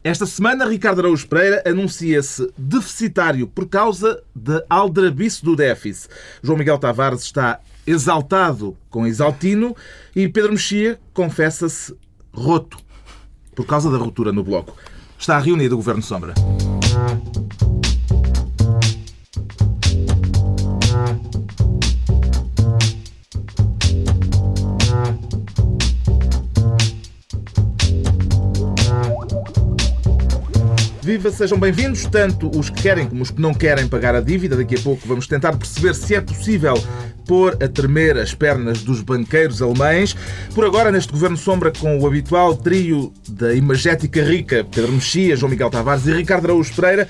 Esta semana, Ricardo Araújo Pereira anuncia-se deficitário por causa da aldrabice do déficit. João Miguel Tavares está exaltado com Exaltino e Pedro Mexia confessa-se roto por causa da ruptura no Bloco. Está reunido o Governo Sombra. Viva, sejam bem-vindos, tanto os que querem como os que não querem pagar a dívida. Daqui a pouco vamos tentar perceber se é possível pôr a tremer as pernas dos banqueiros alemães. Por agora, neste Governo Sombra, com o habitual trio da imagética rica, Pedro Mexia, João Miguel Tavares e Ricardo Araújo Pereira.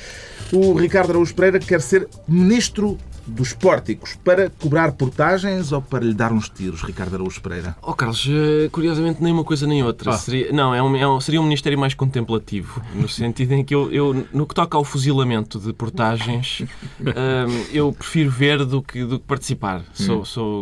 O Ricardo Araújo Pereira quer ser ministro dos pórticos para cobrar portagens ou para lhe dar uns tiros, Ricardo Araújo Pereira? Carlos, curiosamente nem uma coisa nem outra. Seria um ministério mais contemplativo, no sentido em que eu no que toca ao fuzilamento de portagens, eu prefiro ver do que participar.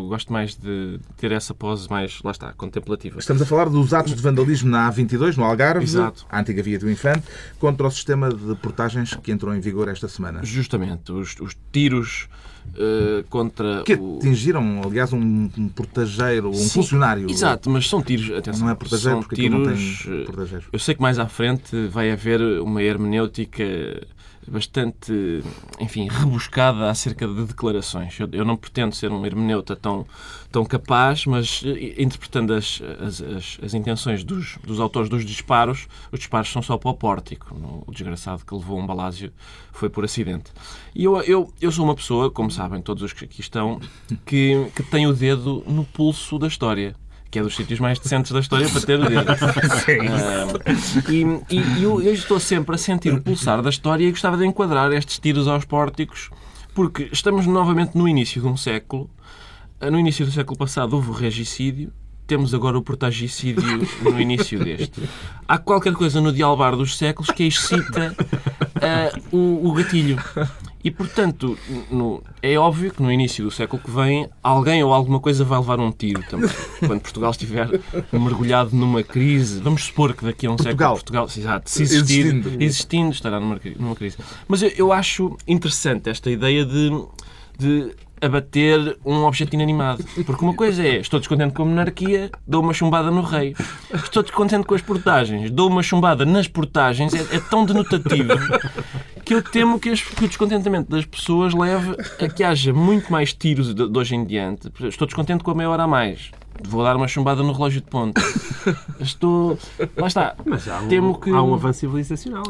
Gosto mais de ter essa pose mais, lá está, contemplativa. Estamos a falar dos atos de vandalismo na A22, no Algarve, Exato. A antiga Via do Infante, contra o sistema de portagens que entrou em vigor esta semana. Justamente, os tiros contra... Que atingiram, aliás, um portageiro, um funcionário. Exato, mas são tiros... Atenção, não é portageiro, são porque tiros, não tem portageiro. Eu sei que mais à frente vai haver uma hermenêutica bastante, enfim, rebuscada acerca de declarações. Eu não pretendo ser um hermeneuta tão capaz, mas interpretando as intenções dos autores dos disparos, os disparos são só para o pórtico. O desgraçado que levou um balásio foi por acidente. E eu sou uma pessoa, como sabem todos os que aqui estão, que tem o dedo no pulso da história. Que é dos sítios mais decentes da história para ter o dedo. E eu estou sempre a sentir o pulsar da história e gostava de enquadrar estes tiros aos pórticos, porque estamos novamente no início de um século. No início do século passado houve o regicídio, temos agora o portagicídio no início deste. Há qualquer coisa no dialbar dos séculos que excita o gatilho. E, portanto, é óbvio que no início do século que vem alguém ou alguma coisa vai levar um tiro também. Quando Portugal estiver mergulhado numa crise, vamos supor que daqui a um século Portugal, exato, se existindo, estará numa crise. Mas eu acho interessante esta ideia de abater um objeto inanimado. Porque uma coisa é, estou descontente com a monarquia, dou uma chumbada no rei. Estou descontente com as portagens, dou uma chumbada nas portagens. É tão denotativo que eu temo que o descontentamento das pessoas leve a que haja muito mais tiros de hoje em diante. Estou descontente com a meia hora a mais. Vou dar uma chumbada no relógio de ponta. Lá está. Mas há há um avanço civilizacional.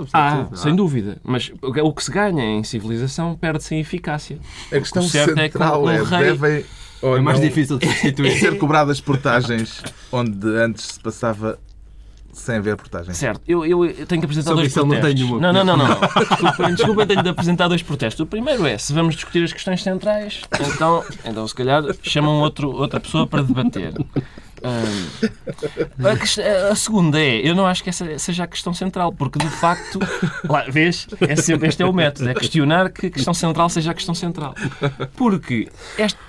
Sem dúvida. Mas o que se ganha em civilização perde-se em eficácia. A questão central é mais difícil de substituir. Ser cobradas portagens onde antes se passava sem haver portagem. Certo. Eu tenho que apresentar dois protestos. Não. Desculpem, tenho de apresentar dois protestos. O primeiro é, se vamos discutir as questões centrais, então se calhar chamam outra pessoa para debater. A segunda eu não acho que essa seja a questão central, porque de facto, este é o método, é questionar que a questão central seja a questão central. Porque,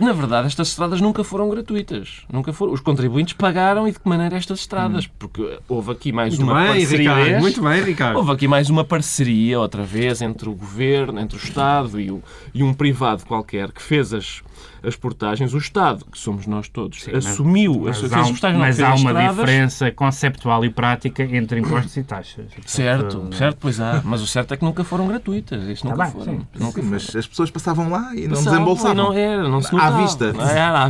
na verdade, estas estradas nunca foram gratuitas. Os contribuintes pagaram e de que maneira estas estradas? Porque houve aqui mais uma parceria. Muito bem, Ricardo. Houve aqui mais uma parceria, outra vez, entre o governo, entre o Estado e um privado qualquer que fez as portagens. O Estado, que somos nós todos, assumiu as portagens. Mas há uma diferença conceptual e prática entre impostos e taxas. Certo, pois há. Mas o certo é que nunca foram gratuitas. Isto nunca foram. Mas as pessoas passavam lá e não desembolsavam. Não se notava. À vista.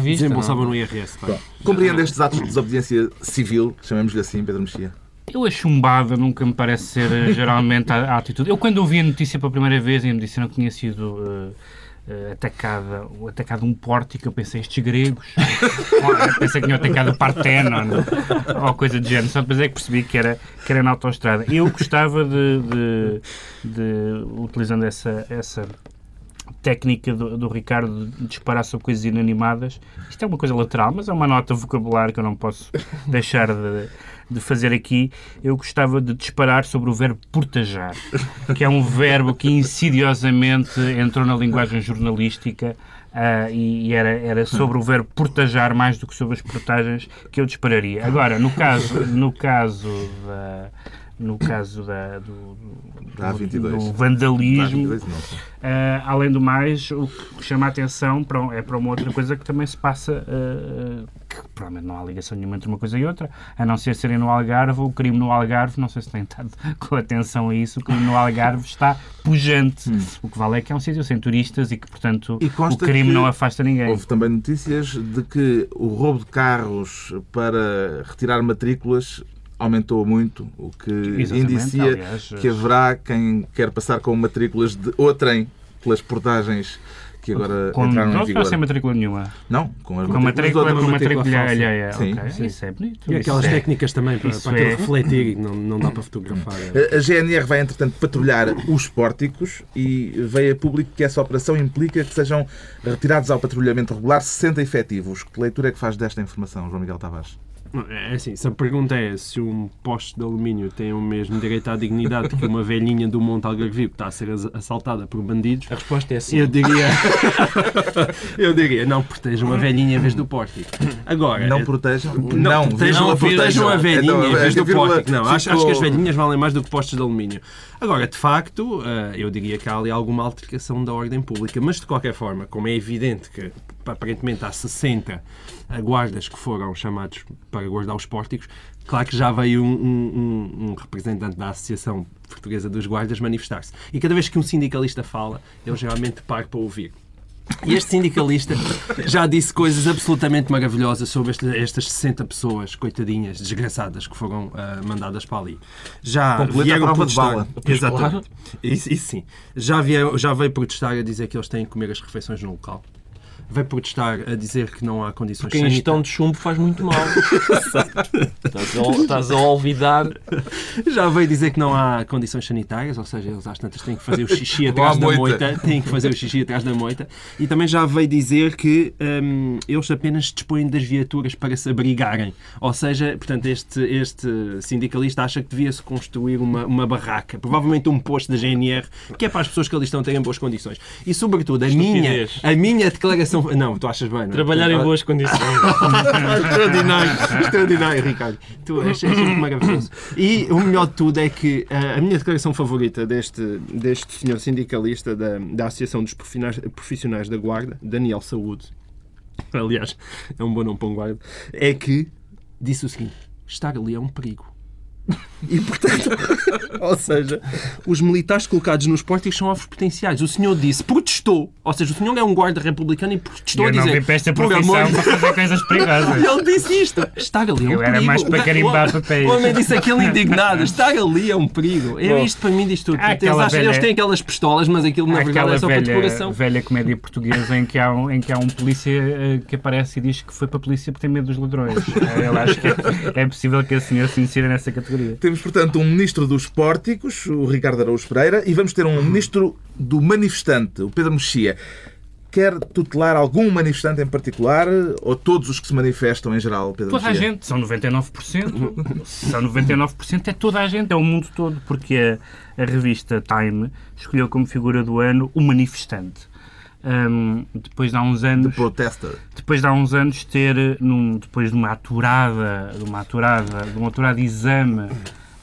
Desembolsavam no IRS. Compreende estes atos de desobediência civil, chamemos-lhe assim, Pedro Mexia? A chumbada nunca me parece ser geralmente a atitude. Eu, quando ouvi a notícia pela primeira vez e me disseram que tinha sido atacado um pórtico, eu pensei, estes gregos, pensei que tinham atacado o Partenon ou coisa do género, só depois é que percebi que era na autoestrada. Eu gostava de utilizando essa técnica do Ricardo de disparar sobre coisas inanimadas. Isto é uma coisa lateral, mas é uma nota vocabular que eu não posso deixar de fazer aqui. Eu gostava de disparar sobre o verbo portajar, que é um verbo que insidiosamente entrou na linguagem jornalística e era sobre o verbo portajar mais do que sobre as portagens que eu dispararia. Agora, no caso no caso A22. do vandalismo. A22 não. Além do mais, o que chama a atenção é para uma outra coisa que também se passa, que provavelmente não há ligação nenhuma entre uma coisa e outra, a não ser serem no Algarve. O crime no Algarve, não sei se têm estado com atenção a isso, o crime no Algarve está pujante. O que vale é que é um sítio sem turistas e que, portanto, o crime não afasta ninguém. Houve também notícias de que o roubo de carros para retirar matrículas aumentou muito, o que indicia, aliás, que haverá quem quer passar com matrículas de outrem pelas portagens que agora entraram em vigor. Não sem matrícula nenhuma? Não, com a matrícula alheia. Sim, okay. sim. Isso é bonito. E aquelas técnicas também para aquilo refletir e não dá para fotografar. A GNR vai, entretanto, patrulhar os pórticos e veio a público que essa operação implica que sejam retirados ao patrulhamento regular 60 efetivos. Que leitura é que faz desta informação, João Miguel Tavares? É assim, se a pergunta é se um poste de alumínio tem o mesmo direito à dignidade que uma velhinha do Monte Algarvio que está a ser assaltada por bandidos, a resposta é sim. Eu diria, não protejam a velhinha em vez do pórtico. Agora, não protejam? Não protejam a velhinha em vez do pórtico. Não, acho que as velhinhas valem mais do que postes de alumínio. Agora, de facto, eu diria que há ali alguma altercação da ordem pública, mas de qualquer forma, como é evidente que aparentemente há 60 guardas que foram chamados para guardar os pórticos, claro que já veio um representante da Associação Portuguesa dos Guardas manifestar-se. E cada vez que um sindicalista fala, eu geralmente paro para ouvir. E este sindicalista já disse coisas absolutamente maravilhosas sobre estas 60 pessoas, coitadinhas, desgraçadas, que foram mandadas para ali. Já vieram a prova de bala. Exatamente. Claro. Isso sim. Já veio protestar a dizer que eles têm que comer as refeições no local. Veio protestar a dizer que não há condições sanitárias. Porque a ingestão de chumbo faz muito mal. Estás a olvidar. Já veio dizer que não há condições sanitárias, ou seja, eles às tantas têm que fazer o xixi atrás da moita. Têm que fazer o xixi atrás da moita. E também já veio dizer que eles apenas dispõem das viaturas para se abrigarem. Ou seja, portanto, este sindicalista acha que devia-se construir uma barraca, provavelmente um posto da GNR, que é para as pessoas que ali estão terem boas condições. E, sobretudo, a minha declaração. Não, tu achas bem, não é? Trabalhar em boas condições. Extraordinário, Ricardo. Tu és sempre maravilhoso. E o melhor de tudo é que a minha declaração favorita deste senhor sindicalista da Associação dos Profissionais da Guarda, Daniel Saúde, aliás, é um bom nome para um guarda, é que disse o seguinte: estar ali é um perigo. E, portanto, ou seja, os militares colocados nos pórticos são alvos potenciais. O senhor protestou, ou seja, o senhor é um guarda republicano e protestou a dizer... Eu não vim para esta profissão para fazer coisas perigosas. Ele disse isto. Estar ali é um perigo. Eu era mais para carimbar papéis. O homem disse aquilo indignado. Estar ali é um perigo. Isto para mim diz tudo. Eles têm aquelas pistolas, mas aquilo na verdade é só para decoração. Velha comédia portuguesa em que há um polícia que aparece e diz que foi para a polícia porque tem medo dos ladrões. Eu acho que é possível que a senhora se insira nessa categoria. Temos, portanto, um ministro dos pórticos, o Ricardo Araújo Pereira, e vamos ter um ministro do manifestante, o Pedro Mexia. Quer tutelar algum manifestante em particular ou todos os que se manifestam em geral, Pedro Toda Mexia? A gente, são 99%. São 99%, é toda a gente, é o mundo todo, porque a revista Time escolheu como figura do ano o manifestante. Depois de há uns anos... The Protester. Depois de há uns anos depois de um aturado exame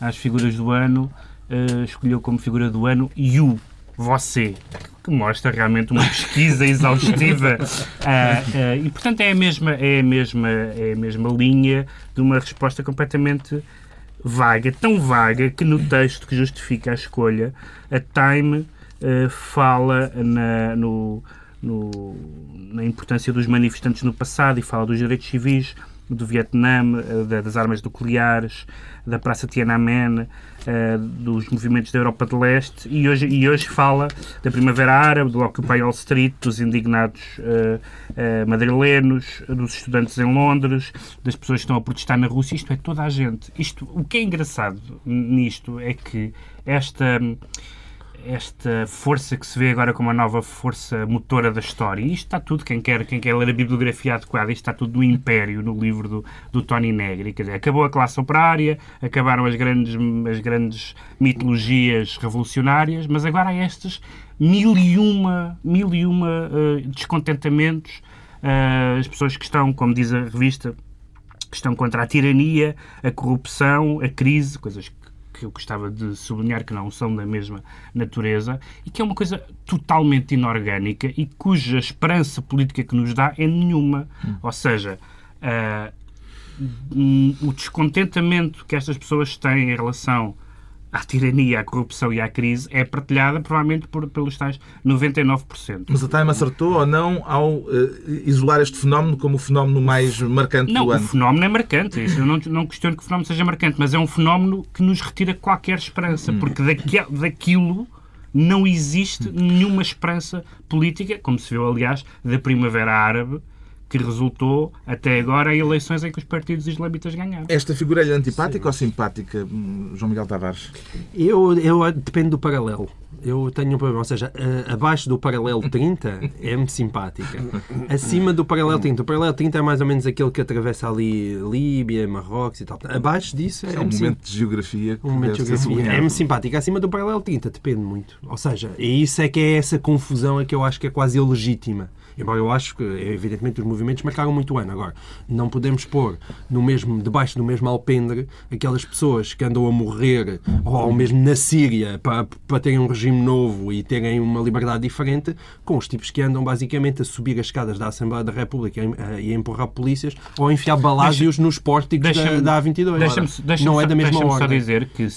às figuras do ano, escolheu como figura do ano você, que mostra realmente uma pesquisa exaustiva e, portanto, é a mesma linha de uma resposta completamente vaga, tão vaga que no texto que justifica a escolha, a Time fala na importância dos manifestantes no passado e fala dos direitos civis, do Vietnã, das armas nucleares, da Praça Tiananmen, dos movimentos da Europa de Leste e hoje fala da Primavera Árabe, do Occupy Wall Street, dos indignados madrilenos, dos estudantes em Londres, das pessoas que estão a protestar na Rússia. Isto é toda a gente. O que é engraçado nisto é que esta força que se vê agora como a nova força motora da história, e isto está tudo, quem quer ler a bibliografia adequada, isto está tudo no Império, no livro do Tony Negri, quer dizer, acabou a classe operária, acabaram as grandes mitologias revolucionárias, mas agora há estes mil e uma descontentamentos, as pessoas que estão, como diz a revista, que estão contra a tirania, a corrupção, a crise, coisas que que eu gostava de sublinhar que não são da mesma natureza e que é uma coisa totalmente inorgânica e cuja esperança política que nos dá é nenhuma. Ou seja, o descontentamento que estas pessoas têm em relação à tirania, à corrupção e à crise é partilhada provavelmente pelos tais 99%. Mas a Time acertou ou não ao isolar este fenómeno como o fenómeno mais marcante do ano? Não, o fenómeno é marcante. Eu não questiono que o fenómeno seja marcante, mas é um fenómeno que nos retira qualquer esperança, porque daquilo não existe nenhuma esperança política, como se viu, aliás, da Primavera Árabe, que resultou, até agora, em eleições em que os partidos islamitas ganharam. Esta figura é antipática ou simpática, João Miguel Tavares? Depende do paralelo. Eu tenho um problema, ou seja, abaixo do paralelo 30 é-me simpática. Acima do paralelo 30, o paralelo 30 é mais ou menos aquele que atravessa ali Líbia, Marrocos e tal. Abaixo disso é um momento de geografia. É-me simpática. Acima do paralelo 30 depende muito. Ou seja, isso é que é essa confusão a que eu acho que é quase ilegítima. Embora eu acho que, evidentemente, os movimentos marcaram muito o ano. Agora, não podemos pôr debaixo do mesmo alpendre aquelas pessoas que andam a morrer, ou mesmo na Síria, para terem um regime novo e terem uma liberdade diferente, com os tipos que andam basicamente a subir as escadas da Assembleia da República e a empurrar polícias ou a enfiar balásios nos pórticos da A22. Não é da mesma ordem. Deixa-me só dizer que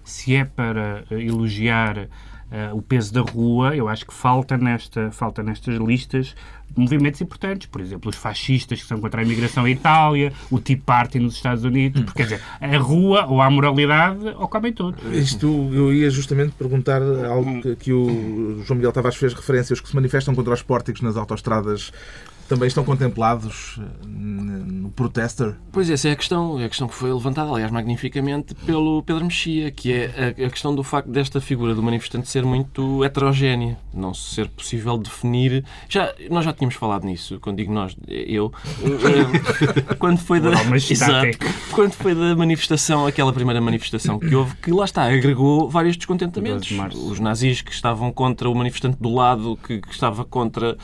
se é para elogiar o peso da rua, eu acho que falta nestas listas movimentos importantes, por exemplo, os fascistas que são contra a imigração à Itália, o Tea Party nos Estados Unidos, porque, quer dizer, a rua ou a moralidade ou comem todos. Eu ia justamente perguntar algo que o João Miguel Tavares fez referência, os que se manifestam contra os pórticos nas autoestradas também estão contemplados no Protester? Pois essa é a questão que foi levantada, aliás, magnificamente pelo Pedro Mexia, que é a questão do facto desta figura do manifestante ser muito heterogénea, não ser possível definir... Nós já tínhamos falado nisso, quando digo nós, quando foi da manifestação, aquela primeira manifestação que houve, que lá está, agregou vários descontentamentos. Os nazis que estavam contra o manifestante do lado, que estava contra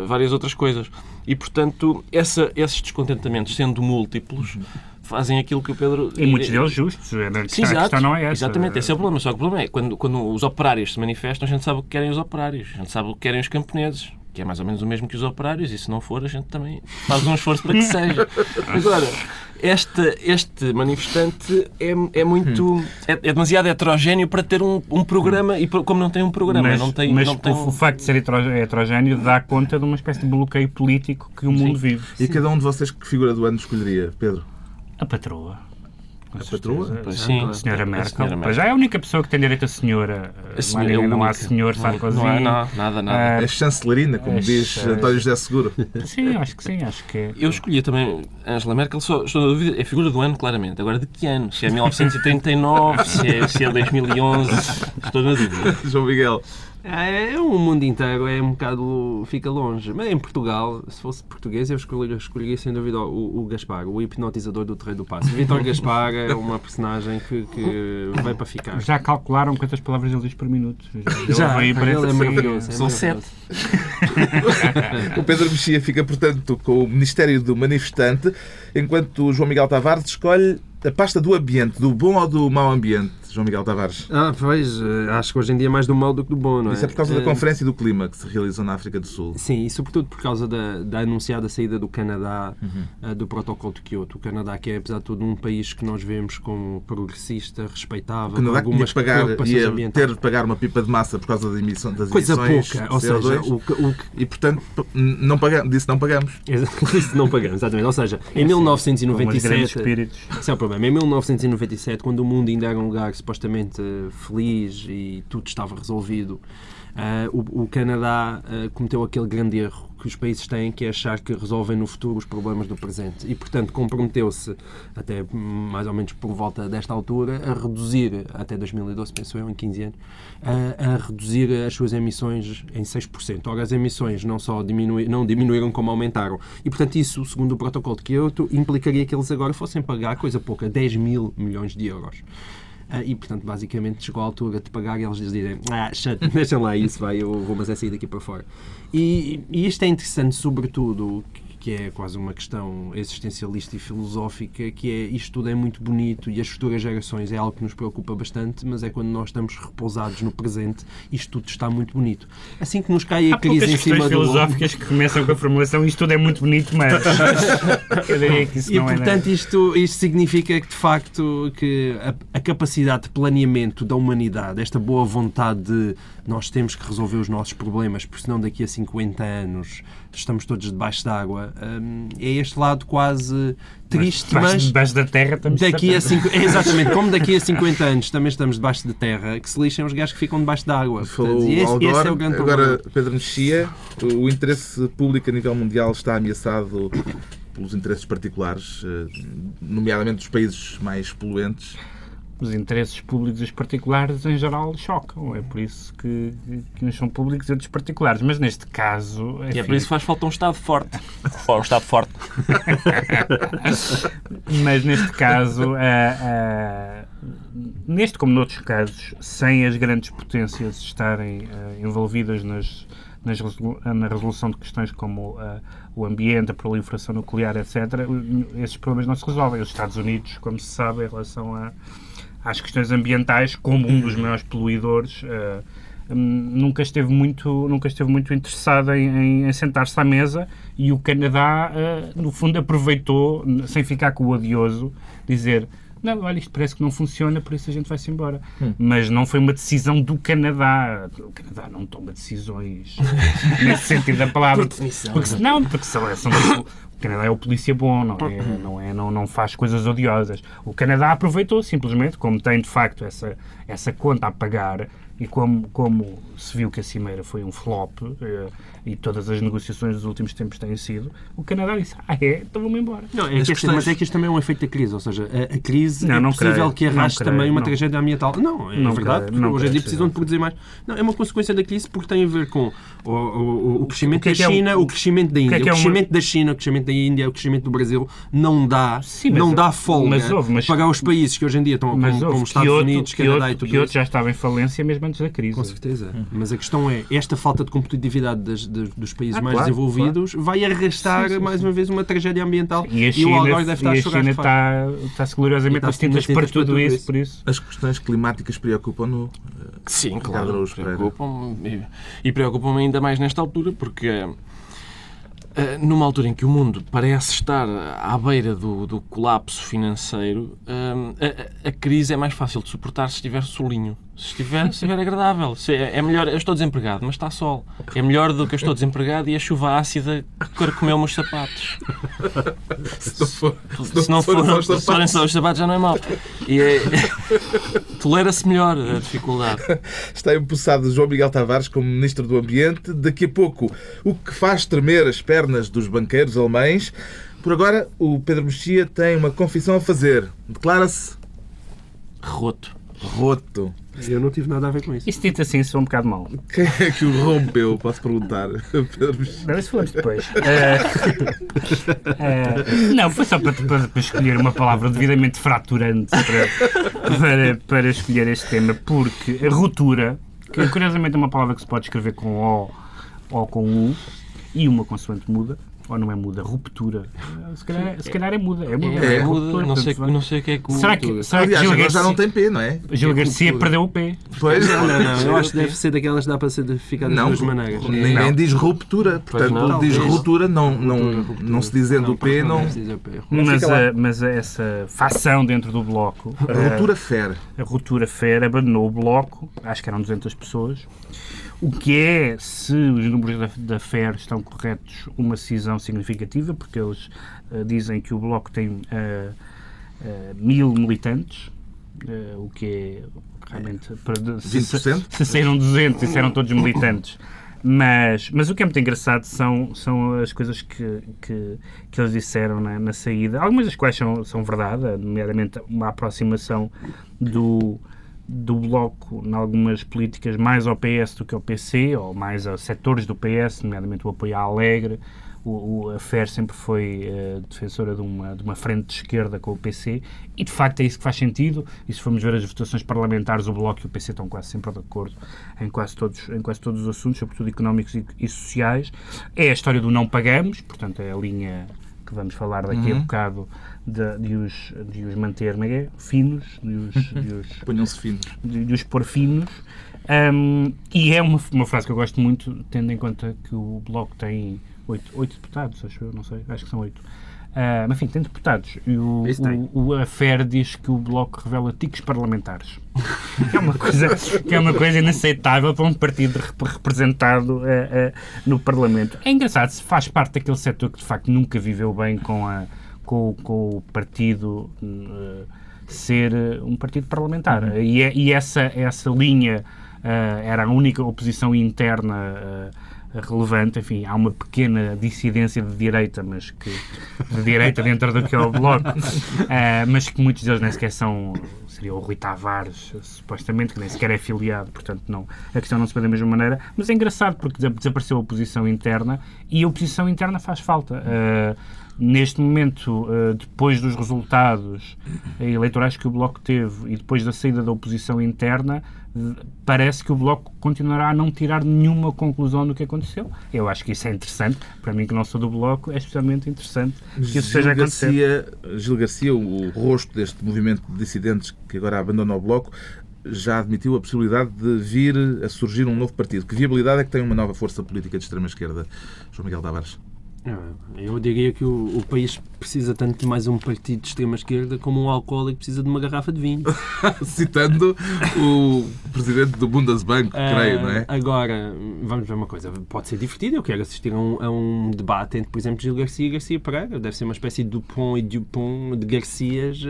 várias outras coisas. E, portanto, esses descontentamentos, sendo múltiplos, fazem aquilo que o Pedro... E muitos deles justos. Sim, a questão não é essa. Exatamente, esse é o problema. Só que o problema é quando os operários se manifestam, a gente sabe o que querem os operários, a gente sabe o que querem os camponeses, que é mais ou menos o mesmo que os operários, e se não for, a gente também faz um esforço para que seja. Agora, este manifestante é demasiado heterogéneo para ter um programa, e como não tem um programa, mas o facto de ser heterogéneo dá conta de uma espécie de bloqueio político que o mundo vive. E cada um de vocês que figura do ano escolheria, Pedro? A patroa. A patroa? Sim. A senhora Merkel. Já é a única pessoa que tem direito a senhora. Não há senhor Sarkozy. Não, nada. É chancelerina, como diz António José Seguro. Sim, acho que é. Eu escolhi também Angela Merkel, só estou na dúvida, é figura do ano, claramente. Agora, de que ano? Se é 1939, se é 2011, estou na dúvida. João Miguel. O mundo inteiro é um bocado... fica longe. Mas em Portugal, se fosse português, eu escolheria sem dúvida o Gaspar, o hipnotizador do Terreiro do Paço. Vítor Gaspar é uma personagem que veio para ficar. Já calcularam quantas palavras ele diz por minuto? Já, ele é maravilhoso. São 7. O Pedro Mexia fica, portanto, com o Ministério do Manifestante, enquanto o João Miguel Tavares escolhe a pasta do ambiente, do bom ou do mau ambiente, João Miguel Tavares? Pois, acho que hoje em dia é mais do mau do que do bom, não é? Isso é por causa da Conferência do Clima que se realizou na África do Sul. Sim, e sobretudo por causa da anunciada saída do Canadá do Protocolo de Kyoto. O Canadá, que é, apesar de tudo, um país que nós vemos como progressista, respeitável, o Canadá com algumas ia ter de pagar uma pipa de massa por causa das emissões. Coisa pouca, ou seja... E, portanto, disse não pagamos. Disse não pagamos, exatamente. Ou seja, em 1997... Esse é o problema. Em 1997, quando o mundo ainda era um lugar supostamente feliz e tudo estava resolvido, o Canadá cometeu aquele grande erro que os países têm, que é achar que resolvem no futuro os problemas do presente. E, portanto, comprometeu-se, até mais ou menos por volta desta altura, a reduzir, até 2012, penso eu, em 15 anos, a reduzir as suas emissões em 6%. Ora, as emissões não só não diminuíram como aumentaram. E, portanto, isso, segundo o protocolo de Kyoto, implicaria que eles agora fossem pagar, coisa pouca, 10 mil milhões de euros. E, portanto, basicamente chegou a altura de pagar e eles dizerem deixem lá isso, eu vou, mas é sair daqui para fora. E isto é interessante, sobretudo, que é quase uma questão existencialista e filosófica, que é isto tudo é muito bonito e as futuras gerações é algo que nos preocupa bastante, mas é quando nós estamos repousados no presente, isto tudo está muito bonito. Assim que nos cai a crise em cima do filosóficas que começam com a formulação isto tudo é muito bonito, mas eu diria que isso e, não é portanto, isto significa que, de facto, que a capacidade de planeamento da humanidade, esta boa vontade de nós temos que resolver os nossos problemas, porque senão daqui a 50 anos estamos todos debaixo d'água, é este lado quase triste, mas debaixo da terra estamos daqui a exatamente, como daqui a 50 anos também estamos debaixo de terra, que se lixem os gajos que ficam debaixo d'água. Esse é o grande problema. Agora, Pedro Mexia, o interesse público a nível mundial está ameaçado pelos interesses particulares, nomeadamente dos países mais poluentes. Os interesses públicos e os particulares, em geral, chocam. É por isso que uns são públicos e outros particulares. Mas, neste caso... E é por isso que faz falta um Estado forte. Ou um Estado forte. Mas, neste caso, neste como noutros casos, sem as grandes potências estarem envolvidas na resolução de questões como o ambiente, a proliferação nuclear, etc., esses problemas não se resolvem. Os Estados Unidos, como se sabe, em relação às questões ambientais, como um dos maiores poluidores, nunca esteve muito interessado em sentar-se à mesa, e o Canadá, no fundo, aproveitou, sem ficar com o odioso, dizer: não, olha, isto parece que não funciona, por isso a gente vai-se embora. Mas não foi uma decisão do Canadá. O Canadá não toma decisões nesse sentido da palavra. Porque o Canadá é o polícia bom, não faz coisas odiosas. O Canadá aproveitou simplesmente, como tem de facto essa conta a pagar, e como se viu que a Cimeira foi um flop, e todas as negociações dos últimos tempos têm sido, o Canadá disse: então vamos embora. Mas é que isto também é um efeito da crise, ou seja, a crise é possível que arraste também uma tragédia ambiental. Não, é verdade, porque hoje em dia precisam de produzir mais. Não, é uma consequência da crise porque tem a ver com o crescimento da China, o crescimento da Índia. O crescimento da China, o crescimento da Índia, o crescimento do Brasil não dá folga para os países que hoje em dia estão como Estados Unidos, Canadá e tudo isso. Kyoto já estava em falência mesmo antes da crise. Com certeza. Mas a questão é, esta falta de competitividade dos países mais desenvolvidos vai arrastar mais uma vez uma tragédia ambiental. E o Al Gore deve estar a chorar. E a China está gloriosamente às tintas para tudo isso, por isso. As questões climáticas preocupam-no? Sim, claro, preocupam-me. E preocupam-me ainda mais nesta altura, porque numa altura em que o mundo parece estar à beira do colapso financeiro, a crise é mais fácil de suportar se estiver solinho. Se estiver agradável. É melhor. Eu estou desempregado, mas está sol. É melhor do que eu estou desempregado e a chuva ácida comeu-me os sapatos. Se não forem só os sapatos, já não é mau. Tolera-se melhor a dificuldade. Está empossado João Miguel Tavares como Ministro do Ambiente. Daqui a pouco, o que faz tremer as pernas dos banqueiros alemães. Por agora, o Pedro Mexia tem uma confissão a fazer. Declara-se roto. Eu não tive nada a ver com isso. Isso dito assim sou um bocado mau. Quem é que o rompeu? Posso perguntar? Não, isso falamos depois. Não, foi só para escolher uma palavra devidamente fraturante para escolher este tema, porque a ruptura, que curiosamente é uma palavra que se pode escrever com O ou com U, e uma consoante muda, ou não é muda, ruptura. Se calhar é muda. É muda, não sei o que é que... Será que aliás, já não tem P, não é? Gil Garcia perdeu o P. Pois, não. Eu acho que deve ser daquelas que dá para ficar das duas maneiras. Ninguém diz ruptura. Portanto, diz ruptura, não se dizendo o P, não... Mas essa facção dentro do Bloco... A ruptura FER abandonou o Bloco, acho que eram 200 pessoas. O que é, se os números da FER estão corretos, uma cisão significativa, porque eles dizem que o Bloco tem 1000 militantes, o que é realmente... 20%? Se saíram 200 e eram todos militantes. Mas o que é muito engraçado são as coisas que eles disseram na saída, algumas das quais são verdade, nomeadamente uma aproximação do do Bloco em algumas políticas mais ao PS do que ao PC, ou mais a setores do PS, nomeadamente o apoio à Alegre. A FER sempre foi defensora de uma frente de esquerda com o PC, e de facto é isso que faz sentido. E se formos ver as votações parlamentares, o Bloco e o PC estão quase sempre de acordo em quase todos os assuntos, sobretudo económicos e sociais. É a história do não pagamos, portanto é a linha que vamos falar daqui a bocado, de os manter finos, ponham-se finos, de os pôr finos. E é uma frase que eu gosto muito, tendo em conta que o Bloco tem 8 deputados, acho que são 8. Mas enfim, tem deputados. E a FER diz que o Bloco revela tiques parlamentares. Que é uma coisa inaceitável para um partido representado no Parlamento. É engraçado, se faz parte daquele setor que de facto nunca viveu bem com o partido ser um partido parlamentar. E essa linha era a única oposição interna relevante. Enfim, há uma pequena dissidência de direita, mas que de direita dentro do que é o Bloco, mas que muitos deles nem sequer seria o Rui Tavares, supostamente, que nem sequer é filiado, portanto a questão não se vê da mesma maneira. Mas é engraçado porque desapareceu a oposição interna, e a oposição interna faz falta. Neste momento, depois dos resultados eleitorais que o Bloco teve e depois da saída da oposição interna, parece que o Bloco continuará a não tirar nenhuma conclusão do que aconteceu. Eu acho que isso é interessante. Para mim, que não sou do Bloco, é especialmente interessante que isso esteja a acontecer. Gil Garcia, o rosto deste movimento de dissidentes que agora abandona o Bloco, já admitiu a possibilidade de vir a surgir um novo partido. Que viabilidade é que tem uma nova força política de extrema-esquerda, João Miguel Tavares? Eu diria que o país precisa tanto de mais um partido de extrema-esquerda como um alcoólico precisa de uma garrafa de vinho. Citando o presidente do Bundesbank, creio, não é? Agora, vamos ver uma coisa. Pode ser divertido. Eu quero assistir a um debate entre, por exemplo, Gil Garcia e Garcia Pereira. Deve ser uma espécie de Dupont e Dupont de Garcias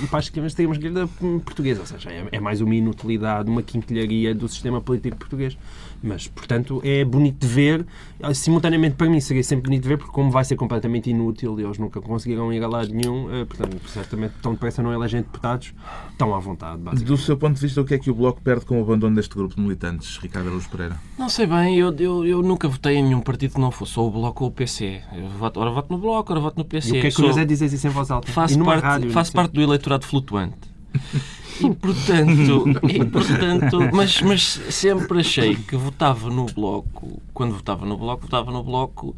para a extrema-esquerda portuguesa. Ou seja, é mais uma inutilidade, uma quinquilharia do sistema político português. Mas, portanto, é bonito de ver. Simultaneamente, para mim, seria sempre bonito de ver, porque como vai ser completamente inútil, eles nunca conseguiram ir a lado nenhum, portanto, certamente, tão depressa não elegem deputados, estão à vontade, basicamente. Do seu ponto de vista, o que é que o Bloco perde com o abandono deste grupo de militantes, Ricardo Araújo Pereira? Não sei bem, eu nunca votei em nenhum partido que não fosse ou o Bloco ou o PC. Ora voto no Bloco, ora voto no PC. E o que é curioso é dizer isso em voz alta. Faço parte do eleitorado flutuante. E portanto, mas sempre achei que votava no Bloco, quando votava no Bloco,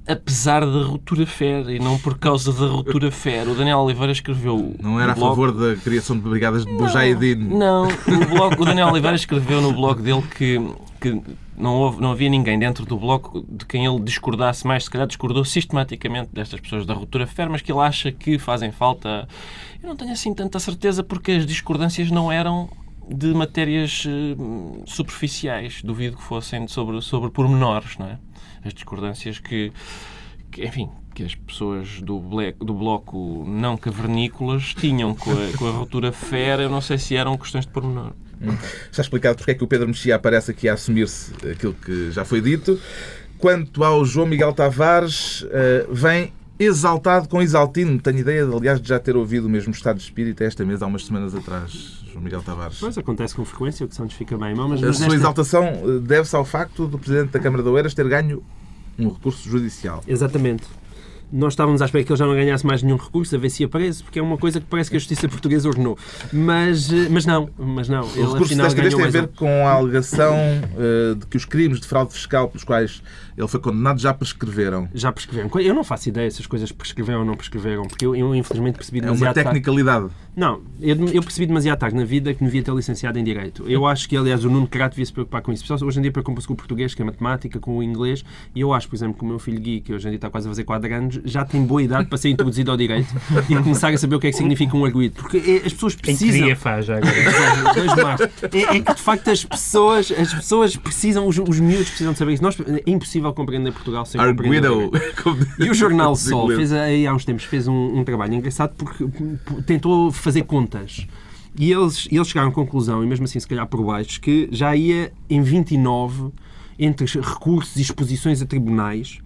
apesar da ruptura FER e não por causa da ruptura FER. O Daniel Oliveira escreveu... Não era a favor da criação de brigadas de Mujahideen. Não, o Daniel Oliveira escreveu no blog dele que não havia ninguém dentro do Bloco de quem ele discordasse mais. Se calhar discordou sistematicamente destas pessoas da ruptura FER, mas que ele acha que fazem falta... Eu não tenho assim tanta certeza, porque as discordâncias não eram de matérias superficiais. Duvido que fossem sobre pormenores, não é? As discordâncias que as pessoas do Bloco não cavernícolas tinham com a ruptura FER, eu não sei se eram questões de pormenor. Está explicado porque é que o Pedro Mexia aparece aqui a assumir-se aquilo que já foi dito. Quanto ao João Miguel Tavares, vem exaltado com exaltino. Tenho ideia, aliás, de já ter ouvido o mesmo estado de espírito esta mesa há umas semanas atrás, João Miguel Tavares. Pois, acontece com frequência, o que Santos fica bem. Mas a sua exaltação deve-se ao facto do Presidente da Câmara de Oeiras ter ganho um recurso judicial. Exatamente. Nós estávamos à espera que ele já não ganhasse mais nenhum recurso, a ver se ia preso, porque é uma coisa que parece que a justiça portuguesa ordenou. Mas não. O recurso desta vez tem a ver com a alegação de que os crimes de fraude fiscal pelos quais ele foi condenado já prescreveram. Já prescreveram. Eu não faço ideia se as coisas prescreveram ou não prescreveram, porque eu infelizmente percebi demasiado tarde. É uma tecnicalidade. Não, eu percebi demasiado tarde na vida que me devia ter licenciado em Direito. Eu acho que, aliás, o Nuno Crato devia se preocupar com isso. Hoje em dia preocupa-se com o português, que é matemática, com o inglês, e eu acho, por exemplo, que o meu filho Gui, que hoje em dia está quase a fazer 4 anos, já tem boa idade para ser introduzido ao Direito e começar a saber o que é que significa um arguido. Porque as pessoas precisam... Em que faz já agora? É que, de facto, as pessoas precisam, os miúdos precisam de saber isso. É impossível compreender Portugal sem compreender. E o Jornal Sol há uns tempos fez um trabalho engraçado porque tentou fazer contas. E eles chegaram à conclusão, e mesmo assim se calhar por baixo, que já ia em 29, entre recursos e exposições a tribunais,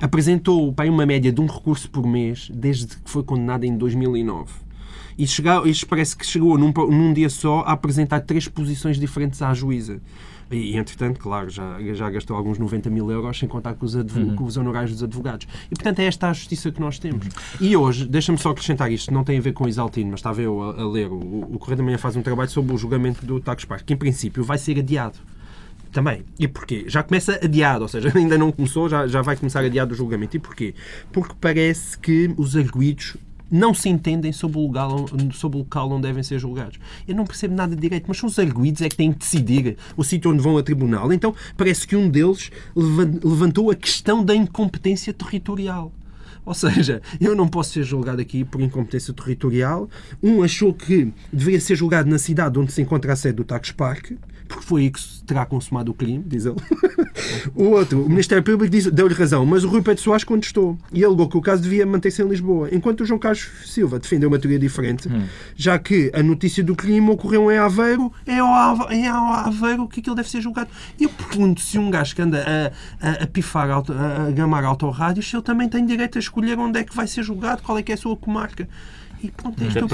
apresentou para uma média de um recurso por mês desde que foi condenado em 2009. isto parece que chegou num dia só a apresentar 3 posições diferentes à juíza. E, entretanto, claro, já gastou alguns 90 mil euros, sem contar com os honorários dos advogados. E, portanto, é esta a justiça que nós temos. E hoje, deixa-me só acrescentar isto, não tem a ver com o Isaltino, mas estava eu a ler, o Correio da Manhã faz um trabalho sobre o julgamento do Taques Parque, que, em princípio, vai ser adiado. Também. E porquê? Já começa adiado, ou seja, ainda não começou, já vai começar adiado o julgamento. E porquê? Porque parece que os arguidos não se entendem sobre o local onde devem ser julgados. Eu não percebo nada de direito, mas são os arguidos é que têm que decidir o sítio onde vão a tribunal. Então, parece que um deles levantou a questão da incompetência territorial. Ou seja, eu não posso ser julgado aqui por incompetência territorial. Um achou que deveria ser julgado na cidade onde se encontra a sede do Taques Parque, porque foi aí que se terá consumado o crime, diz ele. O outro, o Ministério Público, deu-lhe razão, mas o Rui Pedro Soares contestou e alegou que o caso devia manter-se em Lisboa, enquanto o João Carlos Silva defendeu uma teoria diferente, já que a notícia do crime ocorreu em Aveiro, em Aveiro que aquilo deve ser julgado. E eu pergunto se um gajo que anda a pifar, a gamar autorrádios, se ele também tem direito a escolher onde é que vai ser julgado, qual é que é a sua comarca. E pronto, isto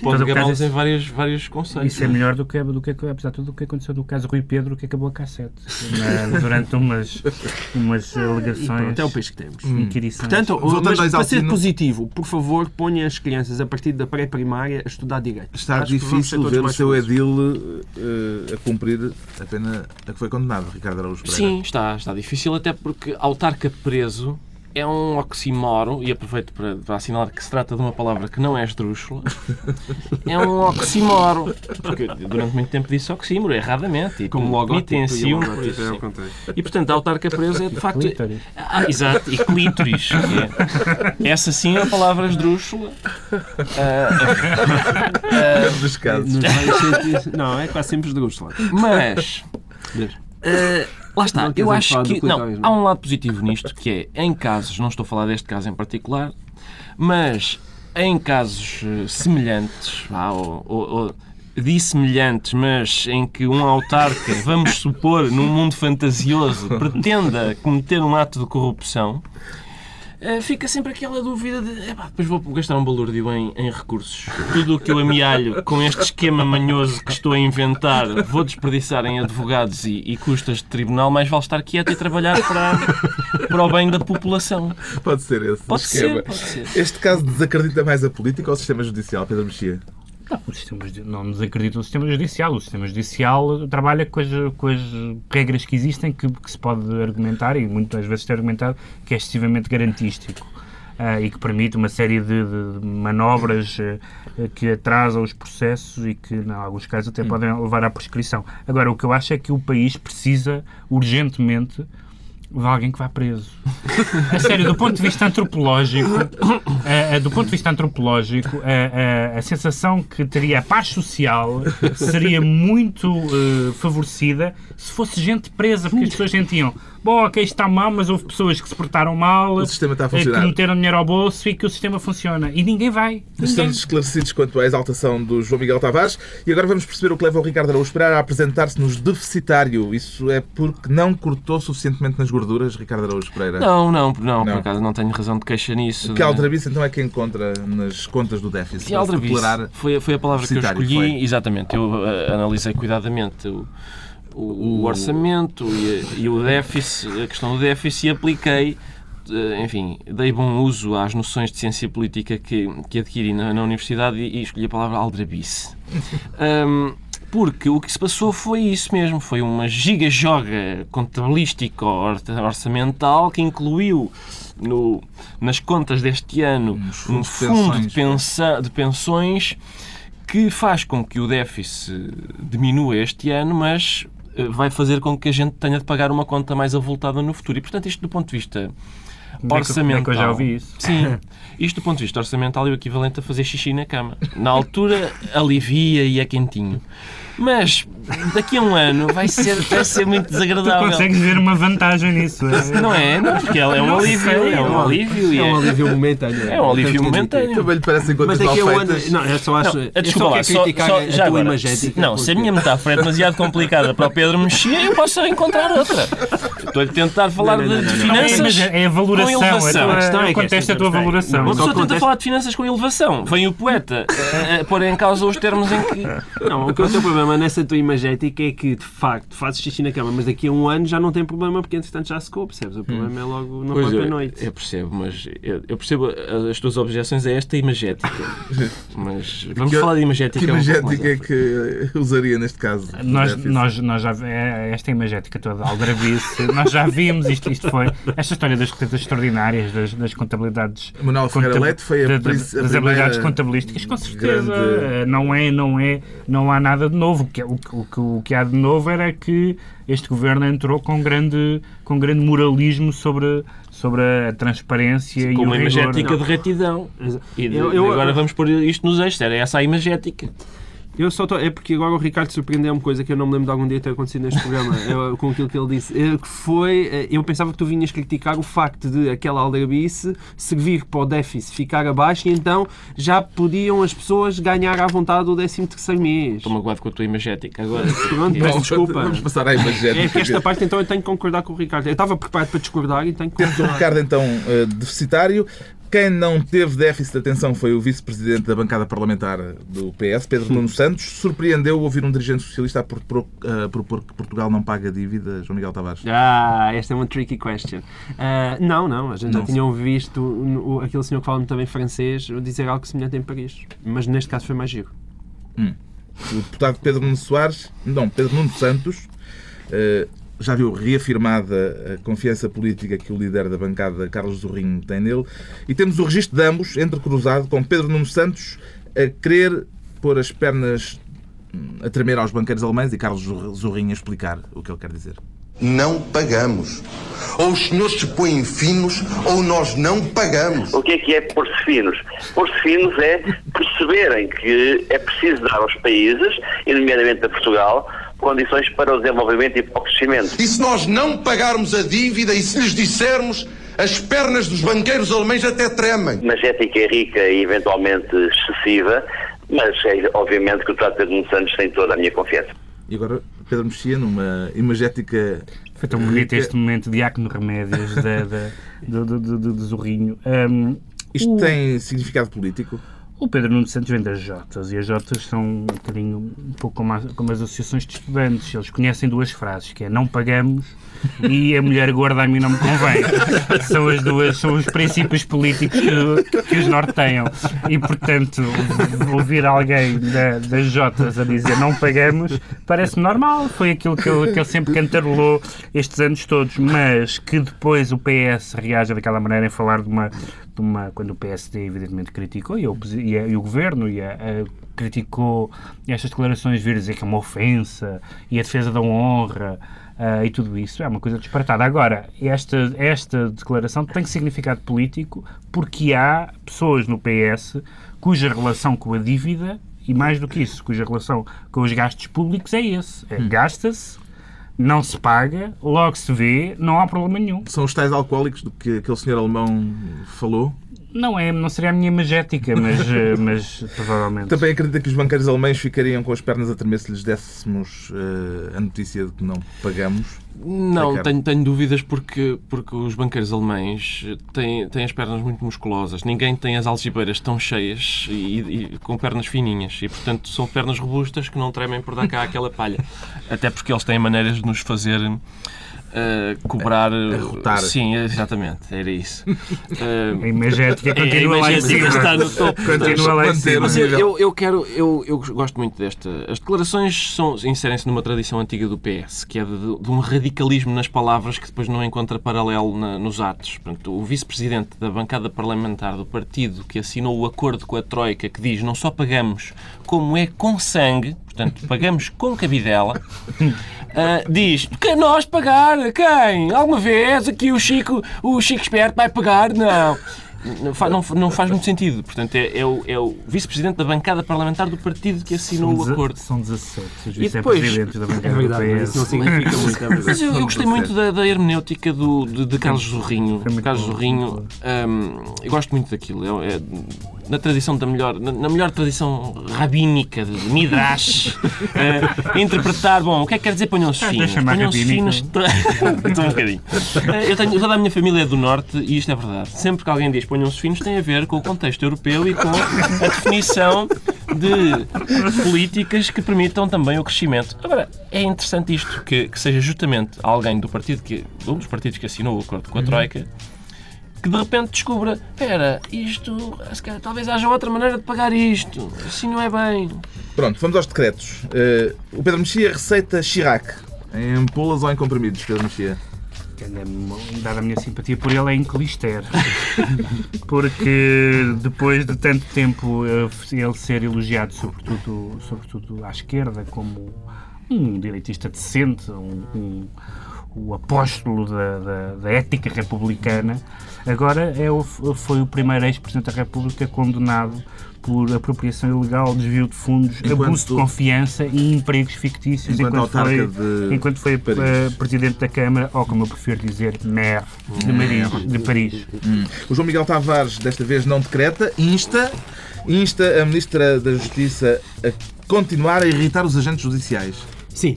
pode agarrá-los em vários conceitos. Isso é melhor do que, apesar de tudo, do que aconteceu do caso Rui Pedro, que acabou a cassete. Durante umas alegações. Pronto, é o país que temos. Portanto, mas para ser positivo, por favor, ponha as crianças a partir da pré-primária a estudar direito. Está difícil ver o seu edil a cumprir a pena a que foi condenado, Ricardo Araújo Pereira. Sim, está difícil, até porque autarca preso é um oxímoro, e aproveito para assinalar que se trata de uma palavra que não é esdrúxula. É um oxímoro. Porque durante muito tempo disse oxímoro, erradamente. E como logótipo. E, portanto, a autarca preso é de facto... exato, e clítoris. Essa sim é a palavra esdrúxula. Dos casos. Não, é quase sempre esdrúxula. Mas... lá está, eu acho que há um lado positivo nisto, que é, em casos, não estou a falar deste caso em particular, mas em casos semelhantes, ou dissemelhantes, mas em que um autarca, vamos supor, num mundo fantasioso, pretenda cometer um ato de corrupção, fica sempre aquela dúvida de depois vou gastar um balúrdio em recursos. Tudo o que eu amealho com este esquema manhoso que estou a inventar vou desperdiçar em advogados e custas de tribunal, mais vale estar quieto e trabalhar para o bem da população. Pode ser esse. Pode ser. Este caso desacredita mais a política ou o sistema judicial, Pedro Mexia? Não desacredito o sistema judicial. O sistema judicial trabalha com as regras que existem, que se pode argumentar, e muitas vezes é argumentado, que é excessivamente garantístico e que permite uma série de manobras que atrasam os processos e que, em alguns casos, até podem levar à prescrição. Agora, o que eu acho é que o país precisa urgentemente de alguém que vá preso. A sério, do ponto de vista antropológico, a sensação que teria a paz social seria muito favorecida se fosse gente presa, porque as pessoas sentiam ok, isto está mal, mas houve pessoas que se portaram mal, o sistema está a funcionar, que meteram dinheiro ao bolso e que o sistema funciona. E ninguém vai. Estamos esclarecidos quanto à exaltação do João Miguel Tavares e agora vamos perceber o que leva o Ricardo Araújo Pereira a apresentar-se-nos deficitário. Isso é porque não cortou suficientemente nas gorduras, Ricardo Araújo Pereira? Não, por acaso não tenho razão de queixa nisso. Que aldrabice então é que encontra nas contas do déficit? Que aldrabice? Foi a palavra que eu escolhi. Exatamente. Eu analisei cuidadamente o orçamento e o déficit, a questão do déficit, e apliquei, enfim, dei bom uso às noções de ciência política que adquiri na universidade e escolhi a palavra aldrabice. Porque o que se passou foi isso mesmo, foi uma giga-joga contabilística orçamental que incluiu nas contas deste ano um fundo de pensões que faz com que o déficit diminua este ano, mas vai fazer com que a gente tenha de pagar uma conta mais avultada no futuro. E, portanto, isto do ponto de vista orçamental... que eu já ouvi isso. Sim. Isto do ponto de vista orçamental é o equivalente a fazer xixi na cama. Na altura, alivia e é quentinho. Mas daqui a um ano vai ser muito desagradável. Tu consegues ver uma vantagem nisso. Não é? Não, porque é um alívio. É um alívio momentâneo. É um alívio momentâneo. Também lhe parecem contas mal feitas. Não, eu só acho... Desculpa, a tua imagética. Não, se a minha metáfora é demasiado complicada para o Pedro Mexia, eu posso encontrar outra. Estou-lhe a tentar falar de finanças. É a valoração elevação. Contesta a tua valoração. Uma pessoa tenta falar de finanças com elevação. Vem o poeta a pôr em causa os termos em que... Não, o que é o teu problema nessa tua imagética é que, de facto, fazes xixi na cama, mas daqui a um ano já não tem problema porque, entretanto, já secou, percebes? O problema é logo na própria noite. Eu percebo, mas eu percebo as tuas objeções a esta imagética. Mas vamos falar de imagética. Que imagética é que usaria neste caso? Nós já... Esta imagética toda, aldrabice, nós já vimos isto foi... Esta história das receitas extraordinárias, das contabilidades... Manuel Ferreira Leite foi das habilidades contabilísticas, com certeza. Grande... Não há nada de novo. O que há de novo era que este governo entrou com grande moralismo sobre a transparência e o rigor. Com uma imagética de retidão. E agora vamos pôr isto nos eixos. Era essa a imagética. Eu só estou... É porque agora o Ricardo surpreendeu-me coisa que eu não me lembro de algum dia ter acontecido neste programa, com aquilo que ele disse. Que foi... Eu pensava que tu vinhas criticar o facto de aquela aldrabice servir para o déficit ficar abaixo e então já podiam as pessoas ganhar à vontade o 13º mês. Estou magoado com a tua imagética agora. Pronto, peço desculpa. Vamos passar à imagética. É que esta parte então eu tenho que concordar com o Ricardo. Eu estava preparado para discordar e tenho que concordar. Temos o Ricardo então deficitário. Quem não teve déficit de atenção foi o vice-presidente da bancada parlamentar do PS, Pedro Nuno Santos. Surpreendeu ouvir um dirigente socialista a propor que Portugal não paga dívida, João Miguel Tavares? Esta é uma tricky question. Não, a gente já tinha visto aquele senhor que fala muito bem francês dizer algo semelhante em Paris, mas neste caso foi mais giro. O deputado Pedro Nuno Santos já viu reafirmada a confiança política que o líder da bancada, Carlos Zorrinho, tem nele. E temos o registro de ambos, entrecruzado, com Pedro Nuno Santos a querer pôr as pernas a tremer aos banqueiros alemães e Carlos Zorrinho a explicar o que ele quer dizer. Não pagamos. Ou os senhores se põem finos ou nós não pagamos. O que é pôr-se finos? Pôr-se finos é perceberem que é preciso dar aos países, e nomeadamente a Portugal, condições para o desenvolvimento e para o crescimento. E se nós não pagarmos a dívida e se lhes dissermos, as pernas dos banqueiros alemães até tremem. Imagética é rica e eventualmente excessiva, mas é obviamente que o deputado Pedro Nuno Santos tem toda a minha confiança. E agora Pedro Mexia, numa imagética... Foi tão bonito este momento de Diácono Remédios do Zorrinho. Isto tem significado político? O Pedro Nuno Santos vem das Jotas e as Jotas são um pouco como as associações de estudantes. Eles conhecem duas frases, que é não pagamos e a mulher gorda a mim não me convém. São os princípios políticos que os norteiam. E, portanto, ouvir alguém das Jotas a dizer não pagamos parece-me normal. Foi aquilo que ele sempre cantarolou estes anos todos. Mas que depois o PS reaja daquela maneira em falar de uma quando o PSD evidentemente criticou e o Governo criticou estas declarações, vir dizer que é uma ofensa e a defesa da honra e tudo isso, é uma coisa disparatada. Agora, esta declaração tem significado político porque há pessoas no PS cuja relação com a dívida, e mais do que isso, cuja relação com os gastos públicos é esse. Gasta-se, não se paga, logo se vê, não há problema nenhum. São os tais alcoólicos do que aquele senhor alemão falou? Não seria a minha imagética, mas provavelmente. Também acredita que os banqueiros alemães ficariam com as pernas a tremer se lhes dessemos a notícia de que não pagamos? Não, tenho dúvidas porque os banqueiros alemães têm as pernas muito musculosas. Ninguém tem as algibeiras tão cheias e com pernas fininhas. E, portanto, são pernas robustas que não tremem por dar cá aquela palha. Até porque eles têm maneiras de nos fazer... cobrar... Arrotar. Sim, exatamente, era isso. A imagética continua lá em cima. Está no topo. Continua lá em cima. Mas eu gosto muito desta... As declarações inserem-se numa tradição antiga do PS, que é de um radicalismo nas palavras que depois não encontra paralelo nos atos. Portanto, o vice-presidente da bancada parlamentar do partido que assinou o acordo com a Troika, que diz não só pagamos, como é com sangue, portanto, pagamos com cabidela, diz que nós pagar, quem? Alguma vez aqui o Chico Esperto vai pagar? Não faz muito sentido. Portanto, é o vice-presidente da bancada parlamentar do partido que assinou o acordo. São 17 os vice-presidentes da bancada do PS. Isso não significa muito. Mas eu gostei muito da hermenêutica de Carlos Zorrinho. Carlos Zorrinho, eu gosto muito daquilo. na tradição na melhor tradição rabínica de Midrash, interpretar, bom, o que é que quer dizer ponham-se finos? Ponham-se finos... Estou um bocadinho. Toda a minha família é do Norte e isto é verdade. Sempre que alguém diz ponham-se finos tem a ver com o contexto europeu e com a definição de políticas que permitam também o crescimento. Agora, é interessante isto, que seja justamente alguém um dos partidos que assinou o acordo com a Troika, que de repente descubra, espera, isto, talvez haja outra maneira de pagar isto, assim não é bem. Pronto, vamos aos decretos. O Pedro Mexia receita Chirac, em ampolas ou em comprimidos, Pedro Mexia? Dada a minha simpatia por ele, é em clister. Porque depois de tanto tempo ele ser elogiado, sobretudo à esquerda, como um direitista decente, o apóstolo da ética republicana, agora foi o primeiro ex-presidente da República condenado por apropriação ilegal, desvio de fundos, abuso de confiança e empregos fictícios enquanto foi presidente da Câmara, ou como eu prefiro dizer, maire de Paris. O João Miguel Tavares, desta vez, não decreta, insta a Ministra da Justiça a continuar a irritar os agentes judiciais. Sim,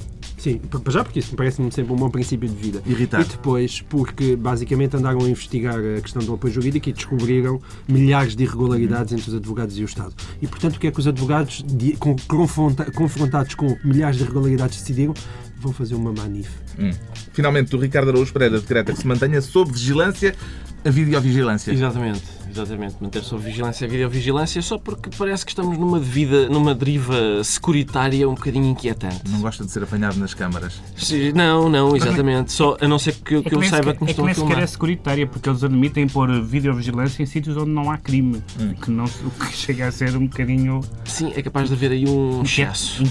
para já porque isso me parece-me sempre um bom princípio de vida. Irritar. E depois porque basicamente andaram a investigar a questão do apoio jurídico e descobriram milhares de irregularidades entre os advogados e o Estado. E portanto o que é que os advogados, confrontados com milhares de irregularidades, decidiram? Vão fazer uma manif. Finalmente, o Ricardo Araújo Pereira decreta que se mantenha sob vigilância a videovigilância. Exatamente. Manter sob vigilância a videovigilância só porque parece que estamos numa deriva securitária um bocadinho inquietante. Não gosta de ser apanhado nas câmaras? Não, exatamente. Só, a não ser que eu saiba que me estão a filmar. É que nem sequer é securitária, porque eles admitem pôr videovigilância em sítios onde não há crime. O que chega a ser um bocadinho... Sim, é capaz de haver aí um excesso.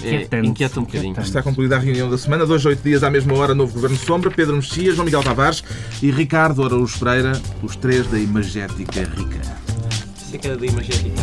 Inquieta um bocadinho. Está concluída a reunião da semana. 2 a 8 dias à mesma hora, novo Governo Sombra. Pedro Mexia, João Miguel Tavares e Ricardo Araújo Pereira, os três da imagética rica. Isso é que era da imagética.